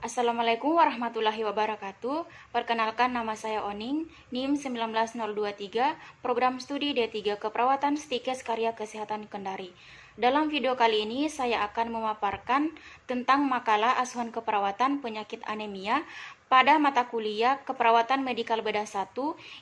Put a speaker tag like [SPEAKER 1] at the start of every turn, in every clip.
[SPEAKER 1] Assalamualaikum warahmatullahi wabarakatuh. Perkenalkan, nama saya Oning, NIM 19023, Program Studi D3 Keperawatan Stikes Karya Kesehatan Kendari. Dalam video kali ini saya akan memaparkan tentang makalah asuhan keperawatan penyakit anemia pada mata kuliah Keperawatan Medikal Beda 1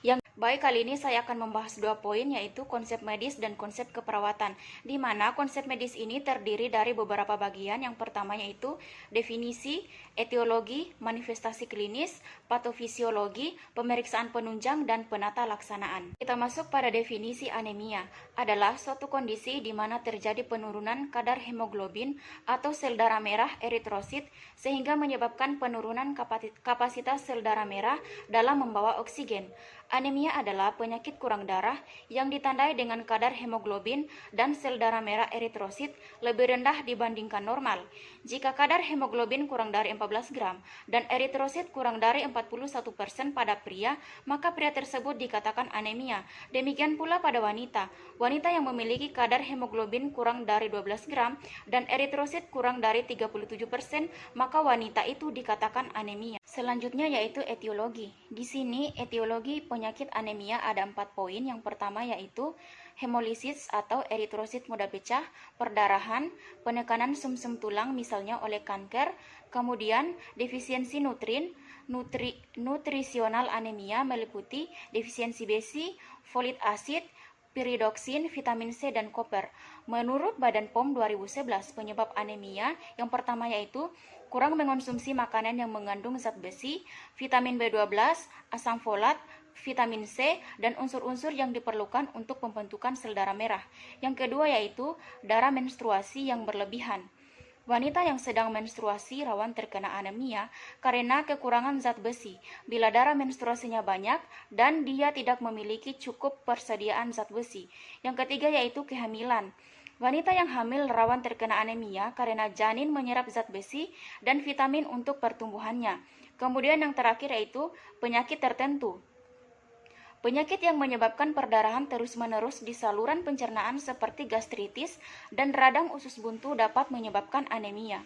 [SPEAKER 1] yang Baik, kali ini saya akan membahas dua poin, yaitu konsep medis dan konsep keperawatan, di mana konsep medis ini terdiri dari beberapa bagian. Yang pertama yaitu definisi, etiologi, manifestasi klinis, patofisiologi, pemeriksaan penunjang, dan penata laksanaan. Kita masuk pada definisi. Anemia adalah suatu kondisi di mana terjadi penurunan kadar hemoglobin atau sel darah merah eritrosit sehingga menyebabkan penurunan kapasitas sel darah merah dalam membawa oksigen. Anemia adalah penyakit kurang darah yang ditandai dengan kadar hemoglobin dan sel darah merah eritrosit lebih rendah dibandingkan normal. Jika kadar hemoglobin kurang dari 14 gram dan eritrosit kurang dari 41% pada pria, maka pria tersebut dikatakan anemia. Demikian pula pada wanita. Wanita yang memiliki kadar hemoglobin kurang dari 12 gram dan eritrosit kurang dari 37%, maka wanita itu dikatakan anemia. Selanjutnya yaitu etiologi. Di sini etiologi penyakit anemia ada 4 poin. Yang pertama yaitu hemolisis atau eritrosit mudah pecah, perdarahan, penekanan sumsum tulang misalnya oleh kanker, kemudian defisiensi nutrisional anemia meliputi defisiensi besi, folit asid, piridoksin, vitamin C, dan koper. Menurut Badan POM 2011, penyebab anemia yang pertama yaitu kurang mengonsumsi makanan yang mengandung zat besi, vitamin B12, asam folat, vitamin C, dan unsur-unsur yang diperlukan untuk pembentukan sel darah merah. Yang kedua yaitu darah menstruasi yang berlebihan. Wanita yang sedang menstruasi rawan terkena anemia karena kekurangan zat besi bila darah menstruasinya banyak dan dia tidak memiliki cukup persediaan zat besi. Yang ketiga yaitu kehamilan. Wanita yang hamil rawan terkena anemia karena janin menyerap zat besi dan vitamin untuk pertumbuhannya. Kemudian yang terakhir yaitu penyakit tertentu. Penyakit yang menyebabkan perdarahan terus-menerus di saluran pencernaan seperti gastritis dan radang usus buntu dapat menyebabkan anemia.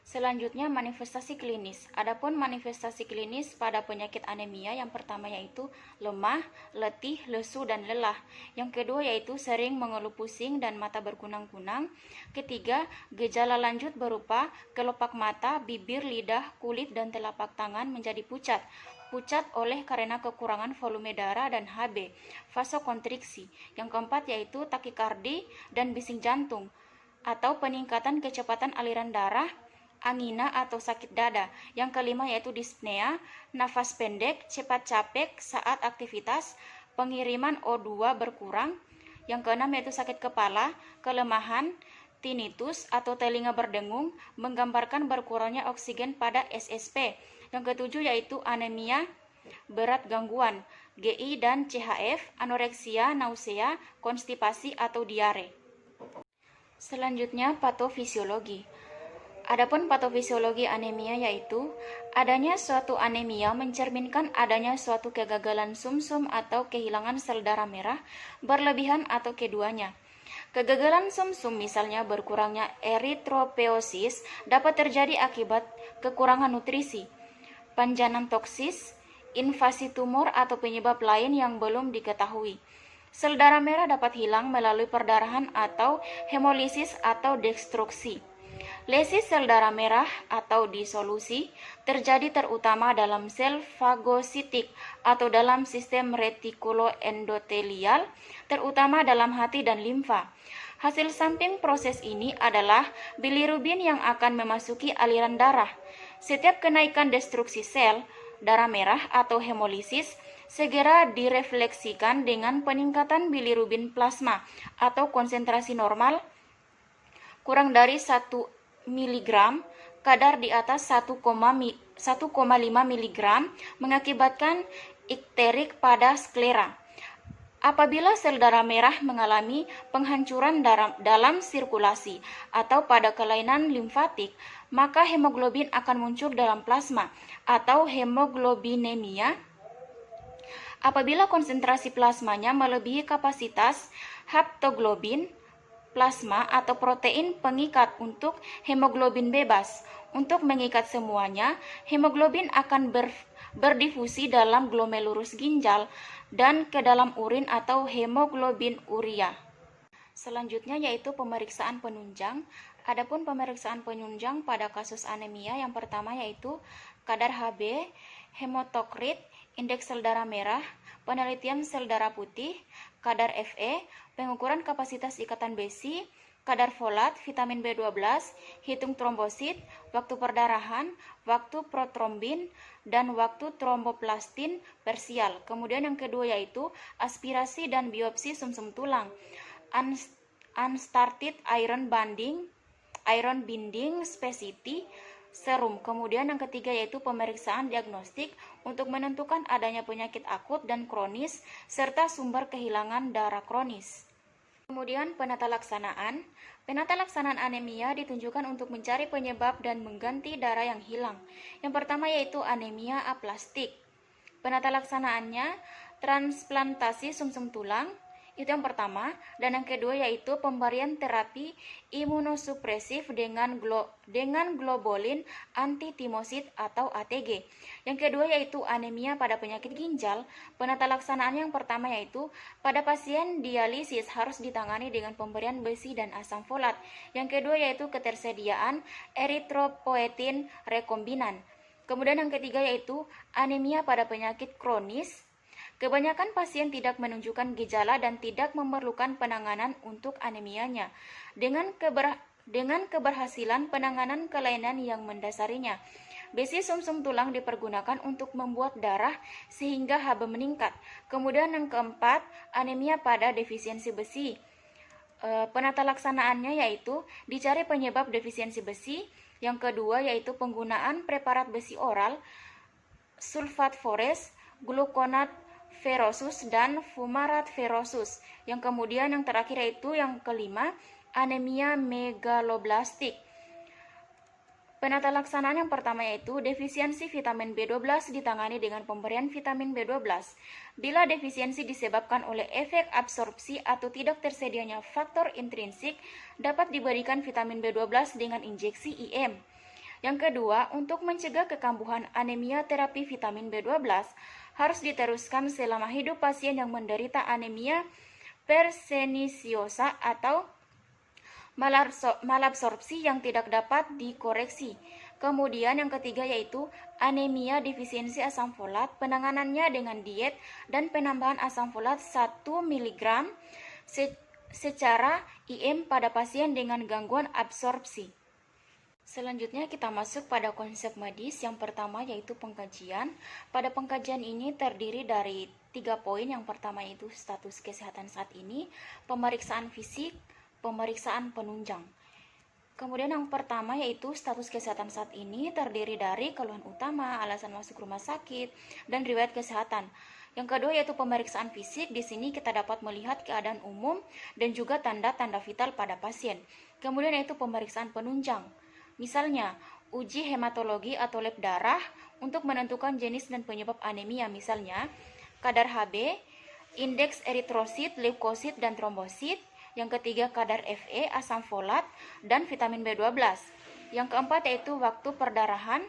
[SPEAKER 1] Selanjutnya manifestasi klinis. Adapun manifestasi klinis pada penyakit anemia yang pertama yaitu lemah, letih, lesu, dan lelah. Yang kedua yaitu sering mengeluh pusing dan mata berkunang-kunang. Ketiga, gejala lanjut berupa kelopak mata, bibir, lidah, kulit, dan telapak tangan menjadi pucat oleh karena kekurangan volume darah dan Hb, vasokonstriksi. Yang keempat yaitu takikardi dan bising jantung atau peningkatan kecepatan aliran darah, angina atau sakit dada. Yang kelima yaitu dispnea, nafas pendek, cepat capek saat aktivitas, pengiriman O2 berkurang. Yang keenam yaitu sakit kepala, kelemahan, tinnitus atau telinga berdengung, menggambarkan berkurangnya oksigen pada SSP. Yang ketujuh yaitu anemia berat gangguan, GI dan CHF, anoreksia, nausea, konstipasi atau diare. Selanjutnya patofisiologi. Adapun patofisiologi anemia yaitu adanya suatu anemia mencerminkan adanya suatu kegagalan sumsum atau kehilangan sel darah merah berlebihan atau keduanya. Kegagalan sumsum misalnya berkurangnya eritropoiesis dapat terjadi akibat kekurangan nutrisi, panjanan toksis, invasi tumor atau penyebab lain yang belum diketahui. Sel darah merah dapat hilang melalui perdarahan atau hemolisis atau destruksi. Lesi sel darah merah atau disolusi terjadi terutama dalam sel fagositik atau dalam sistem retikuloendotelial, terutama dalam hati dan limfa. Hasil samping proses ini adalah bilirubin yang akan memasuki aliran darah. Setiap kenaikan destruksi sel darah merah atau hemolisis segera direfleksikan dengan peningkatan bilirubin plasma atau konsentrasi normal kurang dari 1 mg, kadar di atas 1,5 mg mengakibatkan ikterik pada sklera. Apabila sel darah merah mengalami penghancuran dalam sirkulasi atau pada kelainan limfatik, maka hemoglobin akan muncul dalam plasma atau hemoglobinemia. Apabila konsentrasi plasmanya melebihi kapasitas haptoglobin, plasma atau protein pengikat untuk hemoglobin bebas, Untuk mengikat semuanya, hemoglobin akan berdifusi dalam glomerulus ginjal dan ke dalam urin atau hemoglobin urea. Selanjutnya yaitu pemeriksaan penunjang. Adapun pemeriksaan penunjang pada kasus anemia yang pertama yaitu kadar Hb, hematokrit, indeks sel darah merah, penelitian sel darah putih, kadar Fe, pengukuran kapasitas ikatan besi, kadar folat, vitamin B12, hitung trombosit, waktu perdarahan, waktu protrombin, dan waktu tromboplastin parsial. Kemudian yang kedua yaitu aspirasi dan biopsi sumsum tulang, unstarted iron binding spesity serum. Kemudian yang ketiga yaitu pemeriksaan diagnostik untuk menentukan adanya penyakit akut dan kronis serta sumber kehilangan darah kronis. Kemudian penata laksanaan. Penata laksanaan anemia ditunjukkan untuk mencari penyebab dan mengganti darah yang hilang. Yang pertama yaitu anemia aplastik. Penata laksanaannya transplantasi sumsum tulang, itu yang pertama, dan yang kedua yaitu pemberian terapi imunosupresif dengan globulin antitimosid atau ATG. Yang kedua yaitu anemia pada penyakit ginjal. Penata laksanaan yang pertama yaitu pada pasien dialisis harus ditangani dengan pemberian besi dan asam folat. Yang kedua yaitu ketersediaan eritropoetin rekombinan. Kemudian yang ketiga yaitu anemia pada penyakit kronis. Kebanyakan pasien tidak menunjukkan gejala dan tidak memerlukan penanganan untuk anemianya. Dengan keberhasilan penanganan kelainan yang mendasarinya, besi sumsum tulang dipergunakan untuk membuat darah sehingga Hb meningkat. Kemudian yang keempat, anemia pada defisiensi besi. Penata laksanaannya yaitu dicari penyebab defisiensi besi. Yang kedua yaitu penggunaan preparat besi oral, sulfat fores, gluconat ferrosus dan fumarat ferrosus. Yang kemudian yang terakhir yaitu yang kelima, anemia megaloblastik. Penata laksanaan yang pertama yaitu defisiensi vitamin B12 ditangani dengan pemberian vitamin B12. Bila defisiensi disebabkan oleh efek absorpsi atau tidak tersedianya faktor intrinsik, dapat diberikan vitamin B12 dengan injeksi IM. Yang kedua, untuk mencegah kekambuhan anemia, terapi vitamin B12 harus diteruskan selama hidup pasien yang menderita anemia perseniciosa atau malabsorpsi yang tidak dapat dikoreksi. Kemudian yang ketiga yaitu anemia defisiensi asam folat. Penanganannya dengan diet dan penambahan asam folat 1 mg secara IM pada pasien dengan gangguan absorpsi. Selanjutnya kita masuk pada konsep medis. Yang pertama yaitu pengkajian. Pada pengkajian ini terdiri dari 3 poin. Yang pertama yaitu status kesehatan saat ini, pemeriksaan fisik, pemeriksaan penunjang. Kemudian yang pertama yaitu status kesehatan saat ini terdiri dari keluhan utama, alasan masuk rumah sakit, dan riwayat kesehatan. Yang kedua yaitu pemeriksaan fisik. Di sini kita dapat melihat keadaan umum dan juga tanda-tanda vital pada pasien. Kemudian yaitu pemeriksaan penunjang. Misalnya, uji hematologi atau lab darah untuk menentukan jenis dan penyebab anemia, misalnya kadar Hb, indeks eritrosit, leukosit, dan trombosit. Yang ketiga kadar Fe, asam folat, dan vitamin B12. Yang keempat yaitu waktu perdarahan,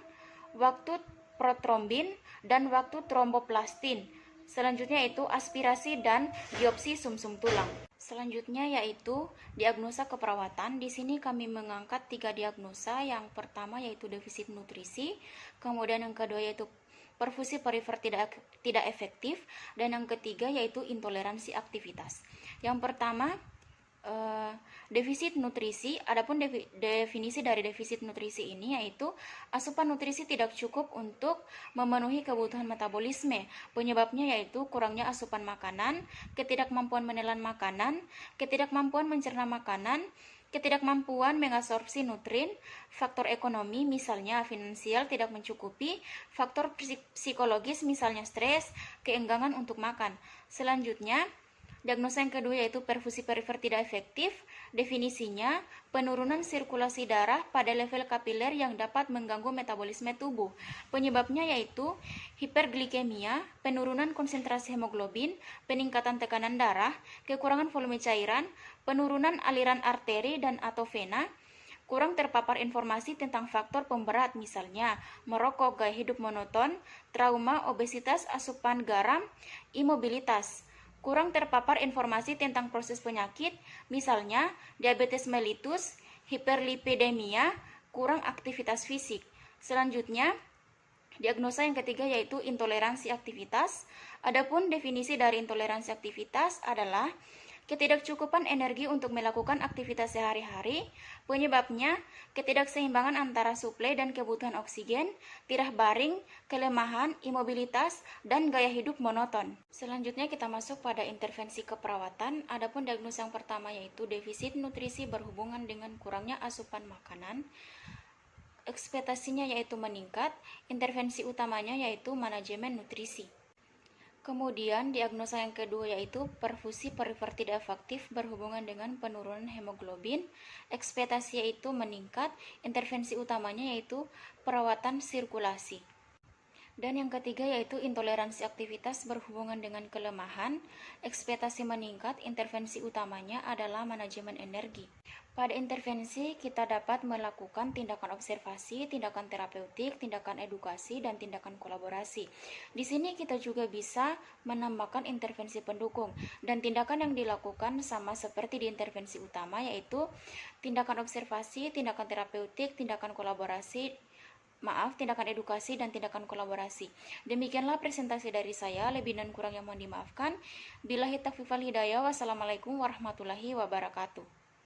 [SPEAKER 1] waktu protrombin, dan waktu tromboplastin. Selanjutnya yaitu aspirasi dan biopsi sumsum tulang. Selanjutnya yaitu diagnosa keperawatan. Di sini kami mengangkat 3 diagnosa. Yang pertama yaitu defisit nutrisi, kemudian yang kedua yaitu perfusi perifer tidak efektif, dan yang ketiga yaitu intoleransi aktivitas. Yang pertama defisit nutrisi. Adapun definisi dari defisit nutrisi ini yaitu asupan nutrisi tidak cukup untuk memenuhi kebutuhan metabolisme. Penyebabnya yaitu kurangnya asupan makanan, ketidakmampuan menelan makanan, ketidakmampuan mencerna makanan, ketidakmampuan mengabsorpsi nutrin, faktor ekonomi misalnya finansial tidak mencukupi, faktor psikologis misalnya stres, keengganan untuk makan. Selanjutnya diagnosa yang kedua yaitu perfusi perifer tidak efektif. Definisinya, penurunan sirkulasi darah pada level kapiler yang dapat mengganggu metabolisme tubuh. Penyebabnya yaitu hiperglikemia, penurunan konsentrasi hemoglobin, peningkatan tekanan darah, kekurangan volume cairan, penurunan aliran arteri dan atau vena, kurang terpapar informasi tentang faktor pemberat, misalnya merokok, gaya hidup monoton, trauma, obesitas, asupan garam, imobilitas. Kurang terpapar informasi tentang proses penyakit, misalnya diabetes mellitus, hiperlipidemia, kurang aktivitas fisik. Selanjutnya, diagnosa yang ketiga yaitu intoleransi aktivitas. Adapun definisi dari intoleransi aktivitas adalah ketidakcukupan energi untuk melakukan aktivitas sehari-hari. Penyebabnya ketidakseimbangan antara suplai dan kebutuhan oksigen, tirah baring, kelemahan, imobilitas, dan gaya hidup monoton. Selanjutnya kita masuk pada intervensi keperawatan. Adapun diagnosa yang pertama yaitu defisit nutrisi berhubungan dengan kurangnya asupan makanan. Ekspektasinya yaitu meningkat, intervensi utamanya yaitu manajemen nutrisi. Kemudian diagnosa yang kedua yaitu perfusi perifer tidak efektif berhubungan dengan penurunan hemoglobin, ekspektasi yaitu meningkat, intervensi utamanya yaitu perawatan sirkulasi. Dan yang ketiga yaitu intoleransi aktivitas berhubungan dengan kelemahan, ekspektasi meningkat, intervensi utamanya adalah manajemen energi. Pada intervensi kita dapat melakukan tindakan observasi, tindakan terapeutik, tindakan edukasi, dan tindakan kolaborasi. Di sini kita juga bisa menambahkan intervensi pendukung, dan tindakan yang dilakukan sama seperti di intervensi utama yaitu tindakan observasi, tindakan terapeutik, tindakan edukasi, dan tindakan kolaborasi. Demikianlah presentasi dari saya, lebih dan kurang yang mohon dimaafkan. Billahi taufiq wal hidayah. Wassalamualaikum warahmatullahi wabarakatuh.